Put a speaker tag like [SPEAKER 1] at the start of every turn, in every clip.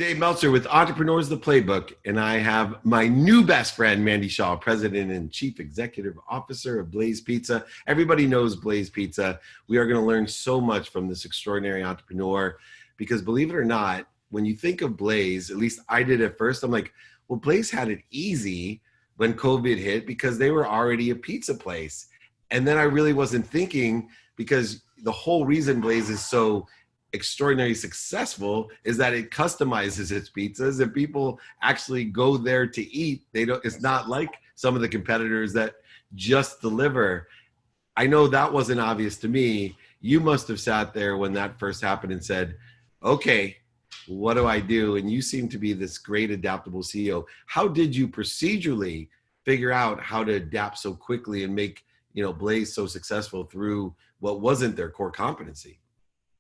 [SPEAKER 1] Dave Meltzer with Entrepreneurs the Playbook, and I have my new best friend, Mandy Shaw, President and Chief Executive Officer of Blaze Pizza. Everybody knows Blaze Pizza. We are going to learn so much from this extraordinary entrepreneur because, believe it or not, when you think of Blaze, at least I did at first, I'm like, well, Blaze had it easy when COVID hit because they were already a pizza place. And then I really wasn't thinking, because the whole reason Blaze is so extraordinarily successful is that it customizes its pizzas and people actually go there to eat. It's not like some of the competitors that just deliver. I know that wasn't obvious to me. You must have sat there when that first happened and said, okay, what do I do? And you seem to be this great adaptable CEO. How did you procedurally figure out how to adapt so quickly and make, Blaze so successful through what wasn't their core competency?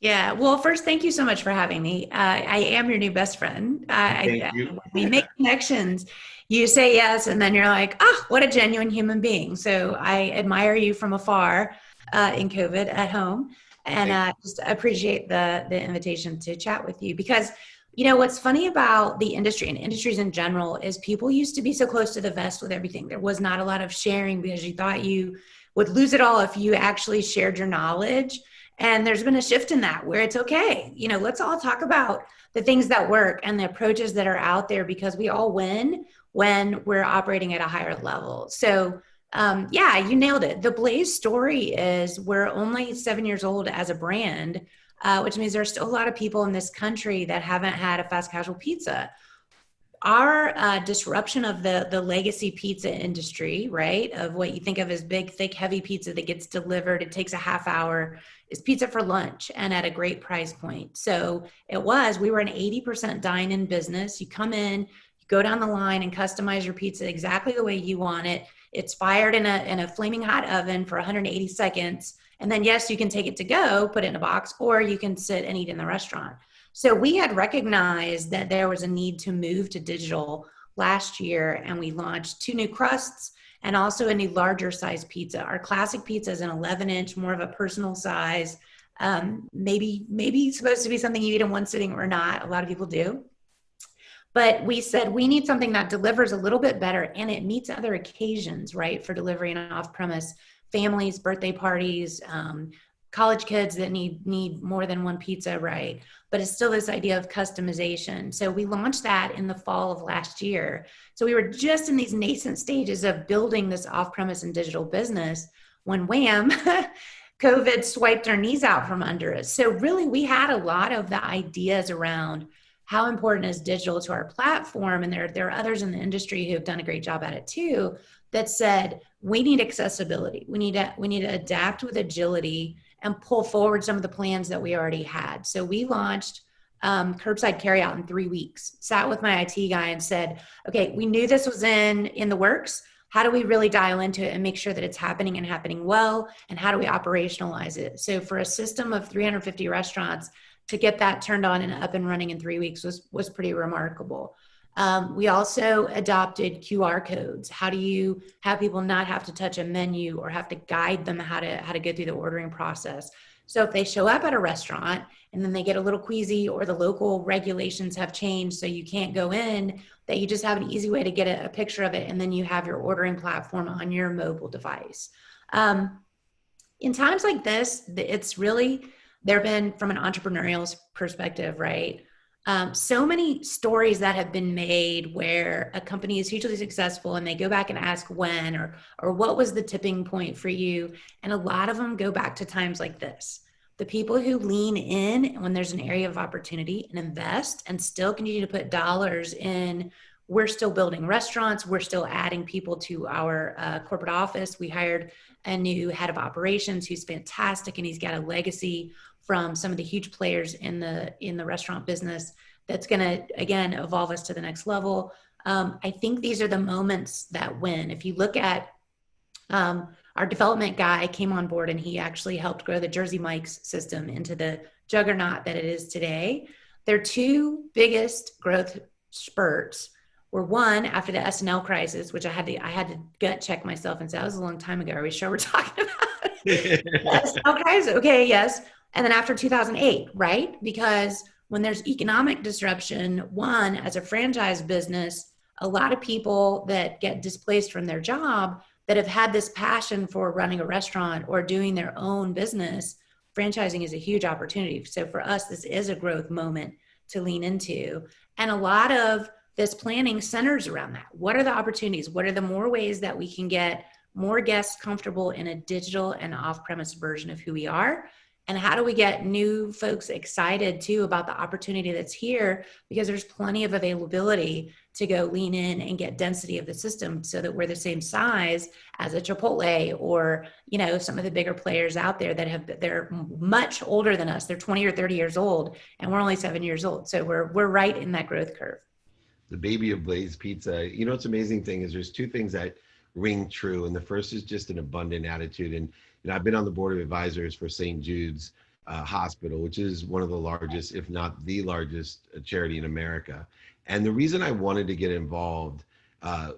[SPEAKER 2] Yeah. Well, first, thank you so much for having me. I am your new best friend.
[SPEAKER 1] Thank you.
[SPEAKER 2] We make connections. You say yes, and then you're like, what a genuine human being. So I admire you from afar in COVID at home, and just appreciate the invitation to chat with you. Because, what's funny about the industry and industries in general is people used to be so close to the vest with everything. There was not a lot of sharing because you thought you would lose it all if you actually shared your knowledge. And there's been a shift in that where it's okay. Let's all talk about the things that work and the approaches that are out there, because we all win when we're operating at a higher level. So you nailed it. The Blaze story is we're only 7 years old as a brand, which means there's still a lot of people in this country that haven't had a fast casual pizza. Our disruption of the legacy pizza industry, right, of what you think of as big, thick, heavy pizza that gets delivered, it takes a half hour, is pizza for lunch and at a great price point. So we were an 80% dine-in business. You come in, you go down the line and customize your pizza exactly the way you want it. It's fired in a flaming hot oven for 180 seconds. And then, yes, you can take it to go, put it in a box, or you can sit and eat in the restaurant. So we had recognized that there was a need to move to digital last year, and we launched 2 new crusts and also a new larger size pizza. Our classic pizza is an 11-inch, more of a personal size, maybe supposed to be something you eat in one sitting or not. A lot of people do. But we said we need something that delivers a little bit better, and it meets other occasions, right, for delivery and off-premise, families, birthday parties, college kids that need more than one pizza, right? But it's still this idea of customization. So we launched that in the fall of last year. So we were just in these nascent stages of building this off-premise and digital business when wham, COVID swiped our knees out from under us. So really we had a lot of the ideas around how important is digital to our platform. And there are others in the industry who have done a great job at it too, that said, we need accessibility. We need to adapt with agility and pull forward some of the plans that we already had. So we launched curbside carryout in 3 weeks, sat with my IT guy and said, okay, we knew this was in the works. How do we really dial into it and make sure that it's happening and happening well? And how do we operationalize it? So for a system of 350 restaurants to get that turned on and up and running in 3 weeks was pretty remarkable. We also adopted QR codes. How do you have people not have to touch a menu or have to guide them how to go through the ordering process? So if they show up at a restaurant and then they get a little queasy or the local regulations have changed so you can't go in, that you just have an easy way to get a picture of it, and then you have your ordering platform on your mobile device. In times like this, it's really, there have been, from an entrepreneurial perspective, right? So many stories that have been made where a company is hugely successful and they go back and ask when or what was the tipping point for you? And a lot of them go back to times like this. The people who lean in when there's an area of opportunity and invest and still continue to put dollars in. We're still building restaurants. We're still adding people to our corporate office. We hired a new head of operations who's fantastic, and he's got a legacy from some of the huge players in the restaurant business that's going to, again, evolve us to the next level. I think these are the moments that win. If you look at our development guy came on board and he actually helped grow the Jersey Mike's system into the juggernaut that it is today. Their 2 biggest growth spurts were, one, after the S&L crisis, which I had to gut check myself and say, that was a long time ago. Are we sure we're talking about S&L crisis? Okay, yes. And then after 2008, right? Because when there's economic disruption, one, as a franchise business, a lot of people that get displaced from their job that have had this passion for running a restaurant or doing their own business, franchising is a huge opportunity. So for us, this is a growth moment to lean into. And a lot of this planning centers around that. What are the opportunities? What are the more ways that we can get more guests comfortable in a digital and off-premise version of who we are? And how do we get new folks excited too about the opportunity that's here? Because there's plenty of availability to go lean in and get density of the system so that we're the same size as a Chipotle or, you know, some of the bigger players out there that they're much older than us. They're 20 or 30 years old and we're only 7 years old. So we're right in that growth curve.
[SPEAKER 1] The baby of Blaze Pizza. You know, what's amazing thing is there's two things that ring true. And the first is just an abundant attitude. And you know, I've been on the board of advisors for St. Jude's Hospital, which is one of the largest, if not the largest charity in America. And the reason I wanted to get involved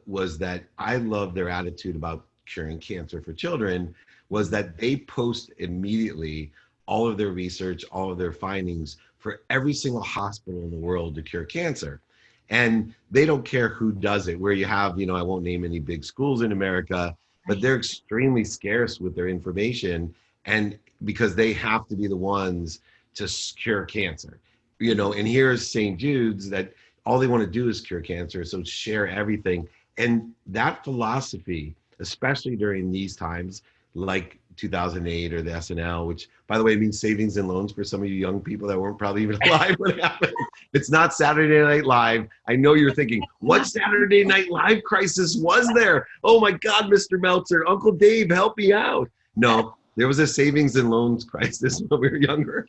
[SPEAKER 1] was that I love their attitude about curing cancer for children, was that they post immediately all of their research, all of their findings for every single hospital in the world to cure cancer. And they don't care who does it, where you have, you know, I won't name any big schools in America, but they're extremely scarce with their information, and because they have to be the ones to cure cancer, you know. And here's St. Jude's that all they want to do is cure cancer, so share everything. And that philosophy, especially during these times like 2008 or the SNL, which by the way means savings and loans for some of you young people that weren't probably even alive when it happened. It's not Saturday Night Live. I know you're thinking, what Saturday Night Live crisis was there? Oh my God, Mr. Meltzer, Uncle Dave, help me out. No, there was a savings and loans crisis when we were younger.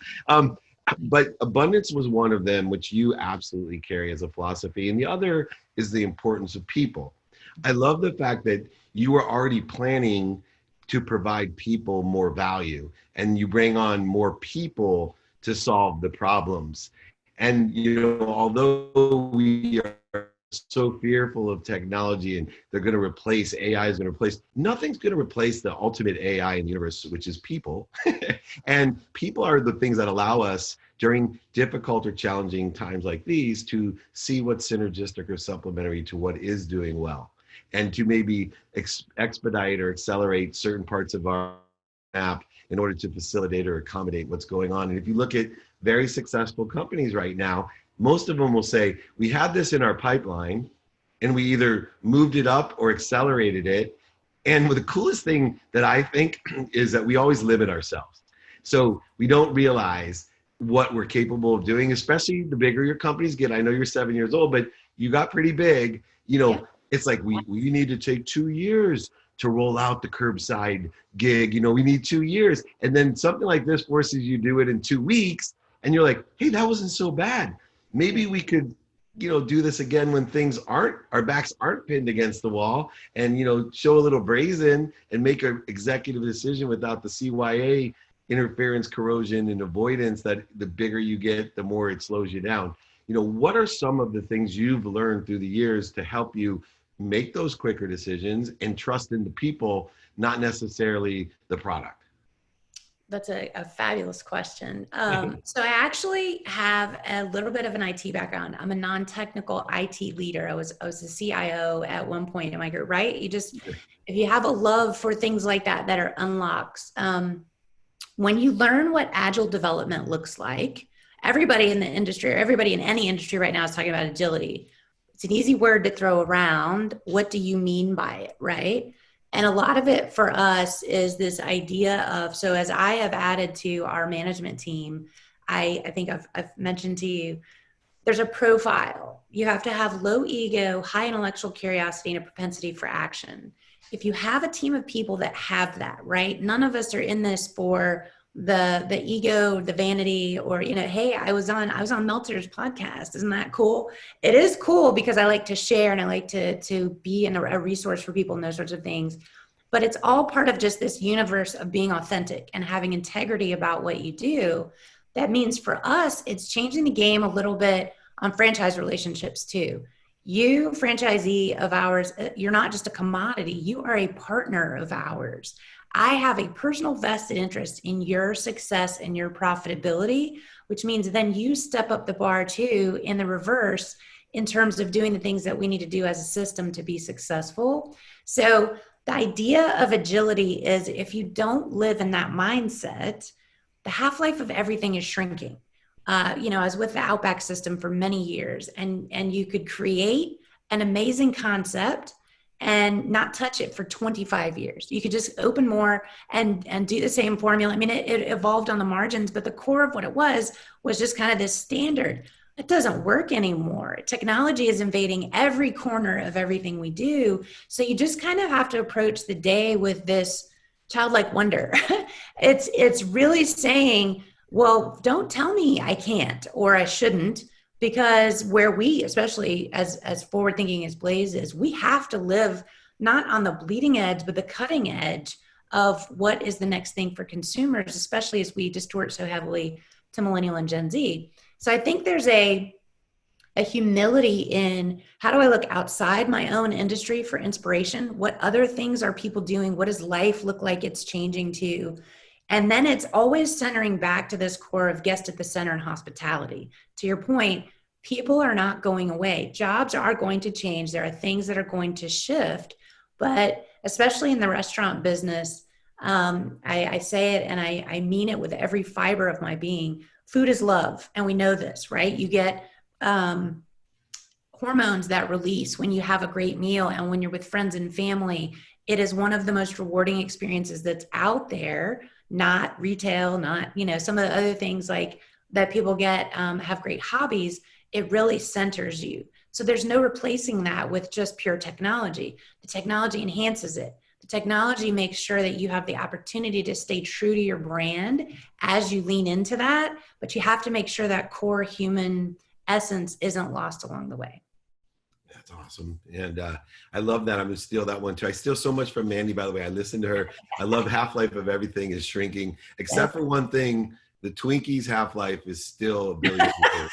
[SPEAKER 1] But abundance was one of them, which you absolutely carry as a philosophy. And the other is the importance of people. I love the fact that you were already planning to provide people more value, and you bring on more people to solve the problems. And, you know, although we are so fearful of technology and they're going to replace, AI is going to replace, nothing's going to replace the ultimate AI in the universe, which is people. And people are the things that allow us during difficult or challenging times like these to see what's synergistic or supplementary to what is doing well, and to maybe expedite or accelerate certain parts of our app in order to facilitate or accommodate what's going on. And if you look at very successful companies right now, most of them will say, we had this in our pipeline and we either moved it up or accelerated it. And the coolest thing that I think is that we always limit ourselves. So we don't realize what we're capable of doing, especially the bigger your companies get. I know you're 7 years old, but you got pretty big, you know. Yeah. It's like, we need to take 2 years to roll out the curbside gig. You know, we need 2 years. And then something like this forces you to do it in 2 weeks. And you're like, hey, that wasn't so bad. Maybe we could, you know, do this again when things aren't, our backs aren't pinned against the wall, and, you know, show a little brazen and make an executive decision without the CYA interference, corrosion, and avoidance that the bigger you get, the more it slows you down. You know, what are some of the things you've learned through the years to help you make those quicker decisions and trust in the people, not necessarily the product?
[SPEAKER 2] That's a fabulous question. So I actually have a little bit of an IT background. I'm a non-technical IT leader. I was a CIO at one point in my career, right? If you have a love for things like that are unlocks, when you learn what agile development looks like, everybody in the industry, or everybody in any industry right now is talking about agility. It's an easy word to throw around. What do you mean by it, right? And a lot of it for us is this idea of, so as I have added to our management team, I think I've mentioned to you, there's a profile. You have to have low ego, high intellectual curiosity, and a propensity for action. If you have a team of people that have that, right? None of us are in this for the ego, the vanity, or, you know, hey, I was on Meltzer's podcast. Isn't that cool? It is cool because I like to share and I like to be a resource for people and those sorts of things. But it's all part of just this universe of being authentic and having integrity about what you do. That means for us, it's changing the game a little bit on franchise relationships too. You, franchisee of ours, you're not just a commodity, you are a partner of ours. I have a personal vested interest in your success and your profitability, which means then you step up the bar too in the reverse in terms of doing the things that we need to do as a system to be successful. So the idea of agility is if you don't live in that mindset, the half-life of everything is shrinking. I was with the Outback system for many years, and you could create an amazing concept and not touch it for 25 years. You could just open more and do the same formula. I mean, it evolved on the margins, but the core of what it was just kind of this standard. It doesn't work anymore. Technology is invading every corner of everything we do. So you just kind of have to approach the day with this childlike wonder. It's really saying, well, don't tell me I can't or I shouldn't, because where we, especially as forward thinking as Blaze is, we have to live not on the bleeding edge, but the cutting edge of what is the next thing for consumers, especially as we distort so heavily to millennial and Gen Z. So I think there's a humility in how do I look outside my own industry for inspiration? What other things are people doing? What does life look like it's changing to? And then it's always centering back to this core of guest at the center and hospitality. To your point, people are not going away. Jobs are going to change. There are things that are going to shift, but especially in the restaurant business, I say it and I mean it with every fiber of my being. Food is love. And we know this, right? You get hormones that release when you have a great meal and when you're with friends and family. It is one of the most rewarding experiences that's out there. Not retail, not, some of the other things like that people get, have great hobbies. It really centers you. So there's no replacing that with just pure technology. The technology enhances it. The technology makes sure that you have the opportunity to stay true to your brand as you lean into that, but you have to make sure that core human essence isn't lost along the way.
[SPEAKER 1] That's awesome. And I love that. I'm going to steal that one too. I steal so much from Mandy, by the way. I listen to her. I love half-life of everything is shrinking, except for one thing. The Twinkies half-life is still a billion years.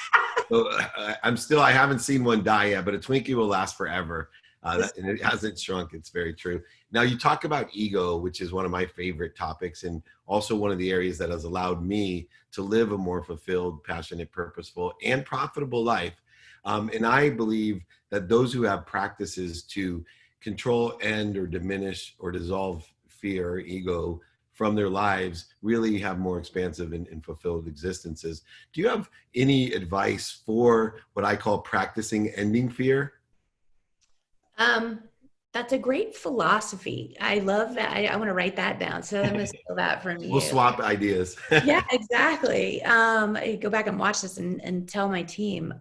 [SPEAKER 1] So I haven't seen one die yet, but a Twinkie will last forever. And it hasn't shrunk. It's very true. Now you talk about ego, which is one of my favorite topics and also one of the areas that has allowed me to live a more fulfilled, passionate, purposeful, and profitable life. And I believe that those who have practices to control, end, or diminish or dissolve fear, ego from their lives really have more expansive and fulfilled existences. Do you have any advice for what I call practicing ending fear?
[SPEAKER 2] That's a great philosophy. I love that. I want to write that down. So I'm going to steal that from you.
[SPEAKER 1] We'll swap ideas.
[SPEAKER 2] Yeah, exactly. I go back and watch this and tell my team.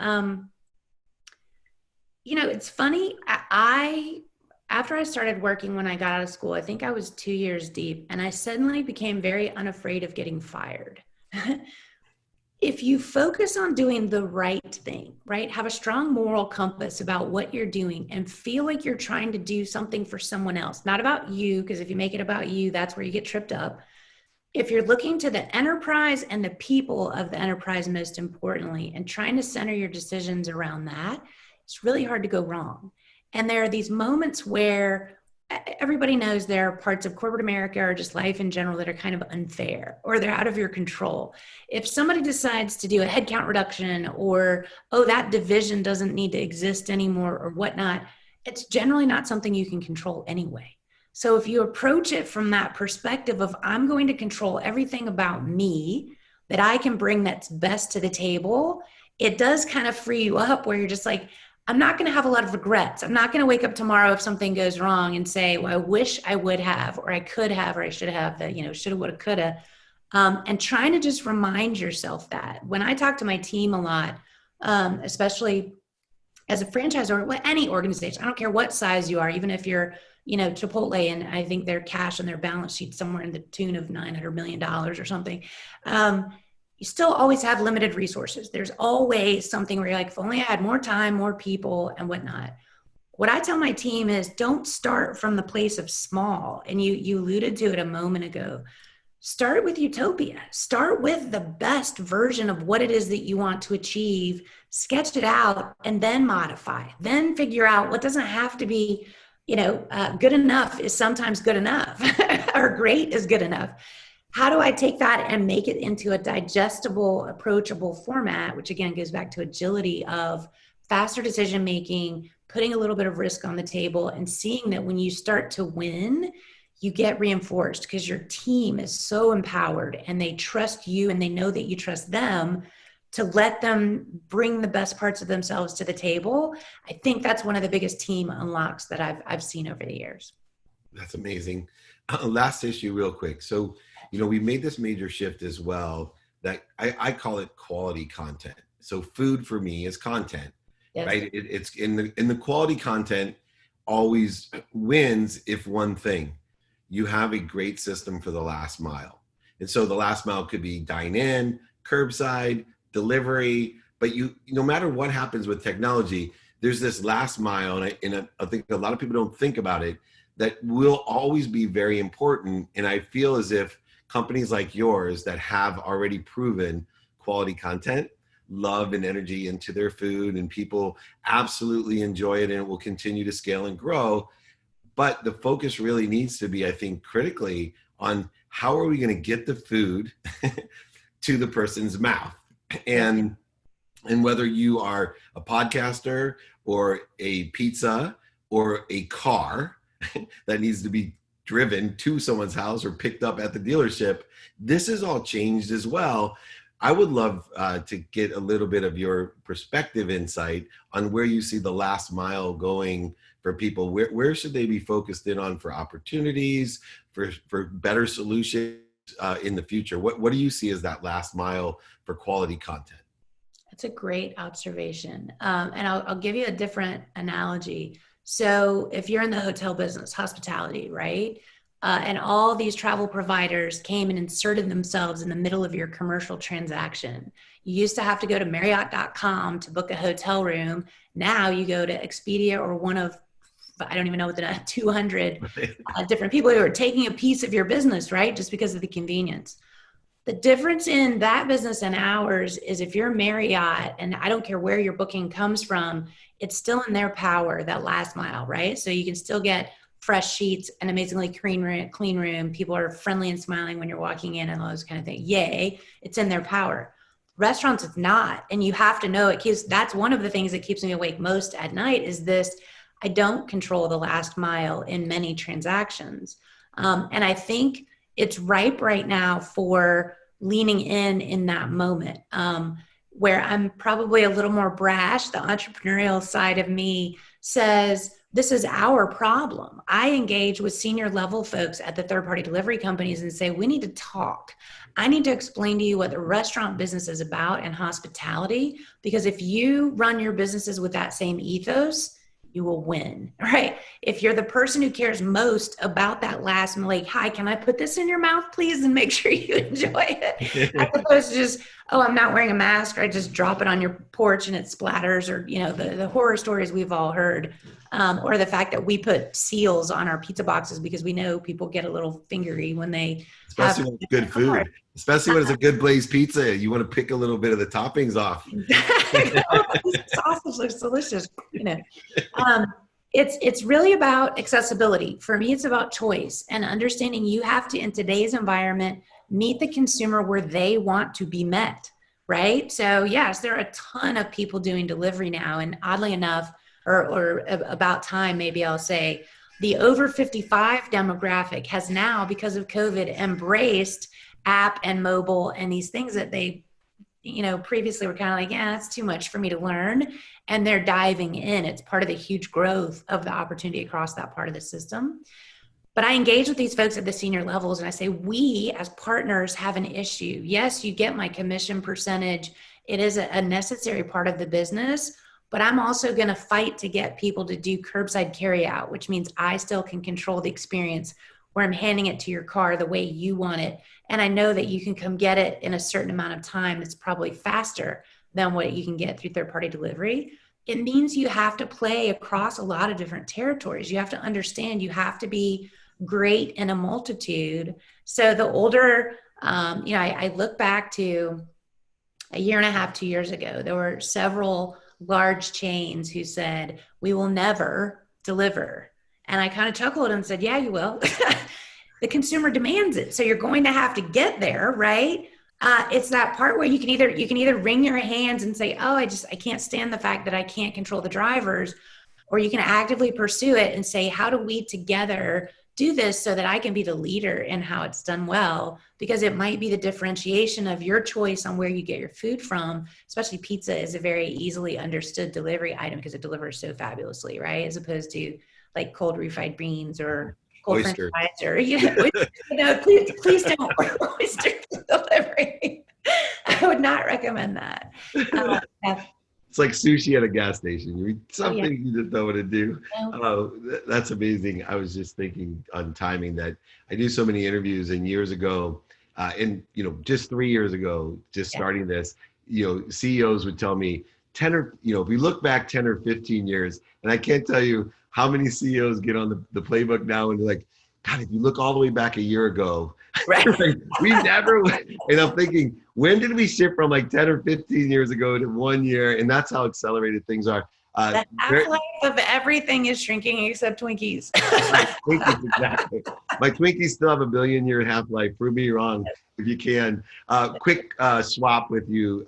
[SPEAKER 2] It's funny. After I started working when I got out of school, I think I was 2 years deep, and I suddenly became very unafraid of getting fired. If you focus on doing the right thing, right? Have a strong moral compass about what you're doing and feel like you're trying to do something for someone else, not about you, because if you make it about you, that's where you get tripped up. If you're looking to the enterprise and the people of the enterprise, most importantly, and trying to center your decisions around that, it's really hard to go wrong. And there are these moments where everybody knows there are parts of corporate America or just life in general that are kind of unfair or they're out of your control. If somebody decides to do a headcount reduction or, oh, that division doesn't need to exist anymore or whatnot, it's generally not something you can control anyway. So if you approach it from that perspective of I'm going to control everything about me that I can bring that's best to the table, it does kind of free you up where you're just like, I'm not going to have a lot of regrets. I'm not going to wake up tomorrow if something goes wrong and say, well, I wish I would have, or I could have, or I should have, that, shoulda, woulda, coulda. And trying to just remind yourself that. When I talk to my team a lot, especially as a franchisor or any organization, I don't care what size you are, even if you're, Chipotle, and I think their cash on their balance sheet somewhere in the tune of $900 million or something. You still always have limited resources. There's always something where you're like, if only I had more time, more people and whatnot. What I tell my team is don't start from the place of small. And you alluded to it a moment ago. start with utopia. Start with the best version of what it is that you want to achieve, sketch it out, and then modify. Then figure out what doesn't have to be, good enough is sometimes good enough, or great is good enough. How do I take that and make it into a digestible, approachable format, which again goes back to agility of faster decision making, putting a little bit of risk on the table, and seeing that when you start to win, you get reinforced because your team is so empowered and they trust you and they know that you trust them to let them bring the best parts of themselves to the table. I think that's one of the biggest team unlocks that I've seen over the years.
[SPEAKER 1] That's amazing. Last issue real quick. So, we made this major shift as well that I call it quality content. So food for me is content, yes. Right? It's in the quality content always wins if one thing, you have a great system for the last mile. And so the last mile could be dine in, curbside, delivery, but no matter what happens with technology, there's this last mile, and I think a lot of people don't think about it, that will always be very important. And I feel as if companies like yours that have already proven quality content, love and energy into their food, and people absolutely enjoy it, and it will continue to scale and grow. But the focus really needs to be, I think, critically on how are we going to get the food to the person's mouth. And whether you are a podcaster or a pizza or a car that needs to be driven to someone's house or picked up at the dealership, this has all changed as well. I would love to get a little bit of your perspective, insight on where you see the last mile going for people. Where should they be focused in on for opportunities, for better solutions in the future? What do you see as that last mile for quality content?
[SPEAKER 2] That's a great observation. And I'll give you a different analogy. So if you're in the hotel business, hospitality, right? And all these travel providers came and inserted themselves in the middle of your commercial transaction. You used to have to go to Marriott.com to book a hotel room. Now you go to Expedia or one of, I don't even know what 200 different people who are taking a piece of your business, right? Just because of the convenience. The difference in that business and ours is if you're Marriott, and I don't care where your booking comes from, it's still in their power, that last mile, right? So you can still get fresh sheets, an amazingly clean room. People are friendly and smiling when you're walking in and all those kind of things. Yay, it's in their power. Restaurants, it's not. And you have to know that's one of the things that keeps me awake most at night is this, I don't control the last mile in many transactions. And I think it's ripe right now for leaning in that moment, where I'm probably a little more brash. The entrepreneurial side of me says, this is our problem. I engage with senior level folks at the third-party delivery companies and say, we need to talk. I need to explain to you what the restaurant business is about and hospitality, because if you run your businesses with that same ethos, you will win, right? If you're the person who cares most about that last, like, hi, can I put this in your mouth, please? And make sure you enjoy it. As opposed to just, oh, I'm not wearing a mask, or I just drop it on your porch and it splatters, or, the horror stories we've all heard. Or the fact that we put seals on our pizza boxes because we know people get a little fingery when they
[SPEAKER 1] especially when it's good food, especially when it's a good Blaze pizza. You want to pick a little bit of the toppings off.
[SPEAKER 2] Sausage looks delicious. It's really about accessibility. For me, it's about choice and understanding you have to, in today's environment, meet the consumer where they want to be met, right? So yes, there are a ton of people doing delivery now, and oddly enough, or about time, maybe I'll say, the over 55 demographic has now, because of COVID, embraced app and mobile and these things that they, previously were kind of like, yeah, that's too much for me to learn. And they're diving in. It's part of the huge growth of the opportunity across that part of the system. But I engage with these folks at the senior levels and I say, we as partners have an issue. Yes, you get my commission percentage. It is a necessary part of the business. But I'm also going to fight to get people to do curbside carryout, which means I still can control the experience where I'm handing it to your car the way you want it. And I know that you can come get it in a certain amount of time that's probably faster than what you can get through third-party delivery. It means you have to play across a lot of different territories. You have to understand you have to be great in a multitude. So the older, I look back to a year and a half, 2 years ago, there were several large chains who said, we will never deliver. And I kind of chuckled and said, yeah, you will. The consumer demands it. So you're going to have to get there, right? It's that part where you can either wring your hands and say, oh, I can't stand the fact that I can't control the drivers, or you can actively pursue it and say, how do we together do this so that I can be the leader in how it's done well? Because it might be the differentiation of your choice on where you get your food from. Especially pizza is a very easily understood delivery item because it delivers so fabulously, right? As opposed to like cold refried beans or cold French fries or, please don't order oyster delivery. I would not recommend that.
[SPEAKER 1] It's like sushi at a gas station. You eat something you just don't want to do. Oh, that's amazing. I was just thinking on timing that I do so many interviews, and years ago, just 3 years ago, starting this, CEOs would tell me 10 or, if we look back 10 or 15 years, and I can't tell you how many CEOs get on the playbook now and they're like, God, if you look all the way back a year ago, right. We never went. And I'm thinking, when did we shift from like 10 or 15 years ago to 1 year? And that's how accelerated things are.
[SPEAKER 2] The half-life of everything is shrinking except Twinkies.
[SPEAKER 1] Twinkies, exactly. My Twinkies still have a 1 billion-year half-life. Prove me wrong if you can. Quick swap with you.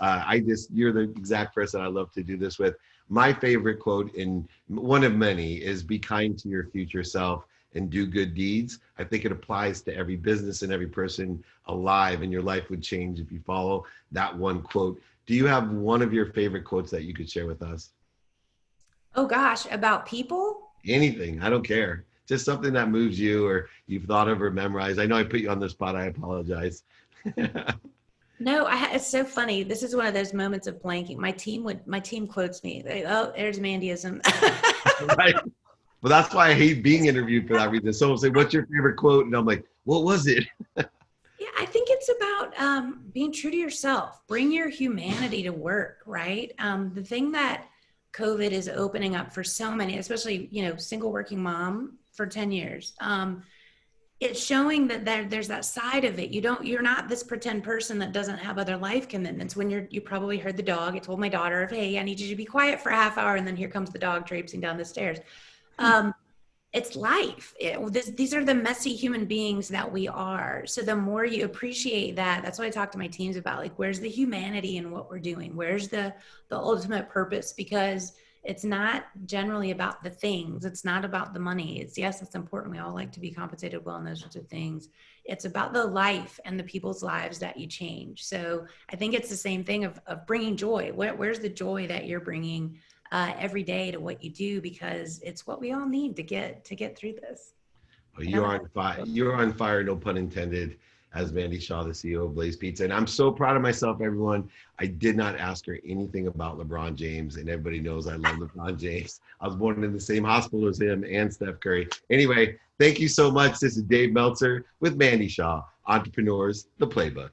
[SPEAKER 1] You're the exact person I love to do this with. My favorite quote, in one of many, is be kind to your future self and do good deeds. I think it applies to every business and every person alive, and your life would change if you follow that one quote. Do you have one of your favorite quotes that you could share with us?
[SPEAKER 2] Oh gosh, about people?
[SPEAKER 1] Anything, I don't care. Just something that moves you or you've thought of or memorized. I know I put you on the spot, I apologize.
[SPEAKER 2] No, it's so funny. This is one of those moments of blanking. My team quotes me. There's Mandyism.
[SPEAKER 1] Right. Well, that's why I hate being interviewed for that reason. Someone will say, what's your favorite quote? And I'm like, what was it?
[SPEAKER 2] Yeah, I think it's about being true to yourself. Bring your humanity to work, right? The thing that COVID is opening up for so many, especially, single working mom for 10 years. It's showing that there's that side of it. You're not this pretend person that doesn't have other life commitments. When you probably heard the dog. I told my daughter, hey, I need you to be quiet for a half hour. And then here comes the dog traipsing down the stairs. It's life. These are the messy human beings that we are. So the more you appreciate that's what I talk to my teams about, like, where's the humanity in what we're doing? Where's the ultimate purpose? Because it's not generally about the things. It's not about the money. Yes, it's important. We all like to be compensated well and those sorts of things. It's about the life and the people's lives that you change. So I think it's the same thing of bringing joy. Where's the joy that you're bringing every day to what you do, because it's what we all need to get through this.
[SPEAKER 1] Well, you're on fire. You're on fire, no pun intended, as Mandy Shaw, the CEO of Blaze Pizza. And I'm so proud of myself, everyone. I did not ask her anything about LeBron James, and everybody knows I love LeBron James. I was born in the same hospital as him and Steph Curry. Anyway, thank you so much. This is Dave Meltzer with Mandy Shaw, Entrepreneurs, The Playbook.